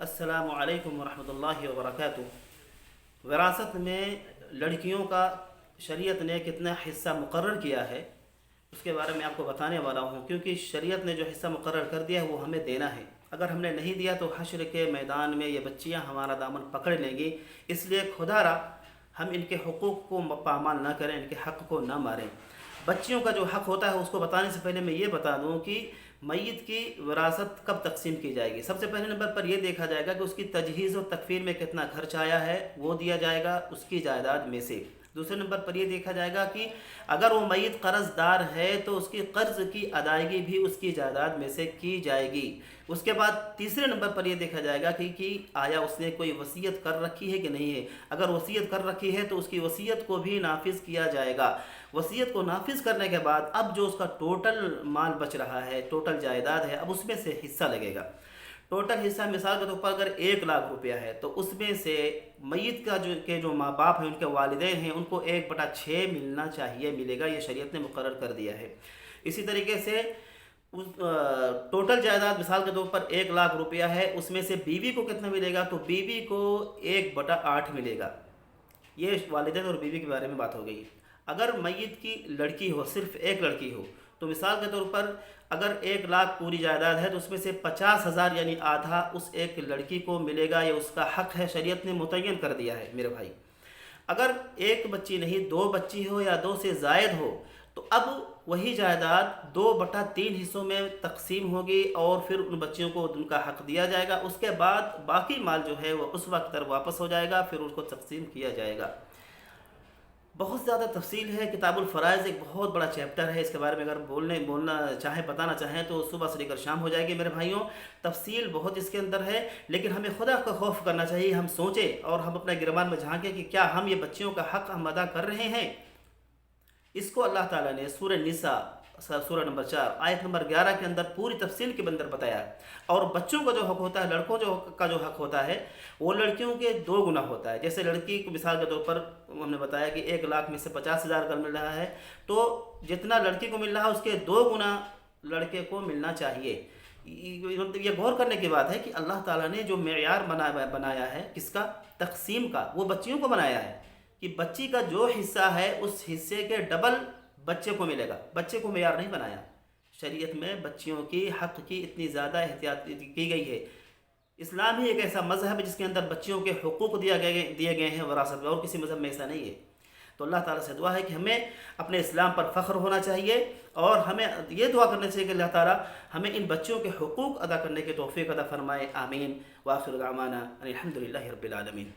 السلام علیکم ورحمۃ اللہ وبرکاتہ۔ وراثت میں لڑکیوں کا شریعت نے کتنا حصہ مقرر کیا ہے اس کے بارے میں آپ کو بتانے والا ہوں، کیونکہ شریعت نے جو حصہ مقرر کر دیا ہے وہ ہمیں دینا ہے۔ اگر ہم نے نہیں دیا تو حشر کے میدان میں یہ بچیاں ہمارا دامن پکڑ لیں گی۔ اس لیے خدا را ہم ان کے حقوق کو پامال نہ کریں، ان کے حق کو نہ ماریں۔ بچیوں کا جو حق ہوتا ہے اس کو بتانے سے پہلے میں یہ بتا دوں کہ میت کی وراثت کب تقسیم کی جائے گی۔ سب سے پہلے نمبر پر یہ دیکھا جائے گا کہ اس کی تجہیز و تکفین میں کتنا خرچ آیا ہے، وہ دیا جائے گا اس کی جائیداد میں سے۔ دوسرے نمبر پر یہ دیکھا جائے گا کہ اگر وہ میت قرض دار ہے تو اس کی قرض کی ادائیگی بھی اس کی جائیداد میں سے کی جائے گی۔ اس کے بعد تیسرے نمبر پر یہ دیکھا جائے گا کہ آیا اس نے کوئی وصیت کر رکھی ہے کہ نہیں ہے۔ اگر وصیت کر رکھی ہے تو اس کی وصیت کو بھی نافذ کیا جائے گا۔ وصیت کو نافذ کرنے کے بعد اب جو اس کا ٹوٹل مال بچ رہا ہے، ٹوٹل جائیداد ہے، اب اس میں سے حصہ لگے گا۔ ٹوٹل حصہ مثال کے طور پر اگر 1,00,000 ہے تو اس میں سے میت کا جو ماں باپ ہیں، ان کے والدین ہیں، ان کو 1/6 ملنا چاہیے، ملے گا۔ یہ شریعت نے مقرر کر دیا ہے۔ اسی طریقے سے ٹوٹل جائیداد مثال کے طور پر 1,00,000 ہے، اس میں سے بیوی کو کتنا ملے گا؟ تو بیوی کو 1/8 ملے گا۔ یہ والدین اور بیوی کے بارے میں بات ہو گئی۔ اگر میت کی لڑکی ہو، صرف ایک لڑکی ہو، تو مثال کے طور پر اگر 1,00,000 پوری جائیداد ہے تو اس میں سے 50,000 یعنی آدھا اس ایک لڑکی کو ملے گا۔ یہ اس کا حق ہے، شریعت نے متعین کر دیا ہے میرے بھائی۔ اگر ایک بچی نہیں، 2 بچی ہو یا 2 سے زائد ہو تو اب وہی جائیداد 2/3 حصوں میں تقسیم ہوگی اور پھر ان بچیوں کو ان کا حق دیا جائے گا۔ اس کے بعد باقی مال جو ہے وہ اس وقت تک واپس ہو جائے گا، پھر اس کو تقسیم کیا جائے گا۔ بہت زیادہ تفصیل ہے، کتاب الفرائض ایک بہت بڑا چیپٹر ہے۔ اس کے بارے میں اگر بولنا چاہیں، بتانا چاہیں تو صبح سے لے کر شام ہو جائے گی میرے بھائیوں۔ تفصیل بہت اس کے اندر ہے، لیکن ہمیں خدا کا خوف کرنا چاہیے۔ ہم سوچیں اور ہم اپنے گربان میں جھانکیں کہ کیا ہم یہ بچیوں کا حق ہم ادا کر رہے ہیں۔ اس کو اللہ تعالیٰ نے سورہ نساء سورہ نمبر 4 آیت نمبر 11 کے اندر پوری تفصیل کے اندر بتایا ہے۔ اور بچوں کا جو حق ہوتا ہے، لڑکوں کا جو حق ہوتا ہے، وہ لڑکیوں کے 2 گنا ہوتا ہے۔ جیسے لڑکی کو مثال کے طور پر ہم نے بتایا کہ 1,00,000 میں سے 50,000 کا مل رہا ہے، تو جتنا لڑکی کو مل رہا ہے اس کے 2 گنا لڑکے کو ملنا چاہیے۔ یہ غور کرنے کی بات ہے کہ اللہ تعالیٰ نے جو معیار بنایا ہے کس کا؟ تقسیم کا، وہ بچیوں کو بنایا ہے کہ بچی کا جو حصہ ہے اس حصے کے ڈبل بچے کو ملے گا۔ بچے کو معیار نہیں بنایا۔ شریعت میں بچیوں کی حق کی اتنی زیادہ احتیاط کی گئی ہے۔ اسلام ہی ایک ایسا مذہب ہے جس کے اندر بچیوں کے حقوق دیے گئے ہیں وراثت میں، اور کسی مذہب میں ایسا نہیں ہے۔ تو اللہ تعالیٰ سے دعا ہے کہ ہمیں اپنے اسلام پر فخر ہونا چاہیے، اور ہمیں یہ دعا کرنا چاہیے کہ اللہ تعالیٰ ہمیں ان بچیوں کے حقوق ادا کرنے کی توفیق عطا فرمائے۔ آمین۔ وآخر دعوانا ان الحمد للہ رب العالمین۔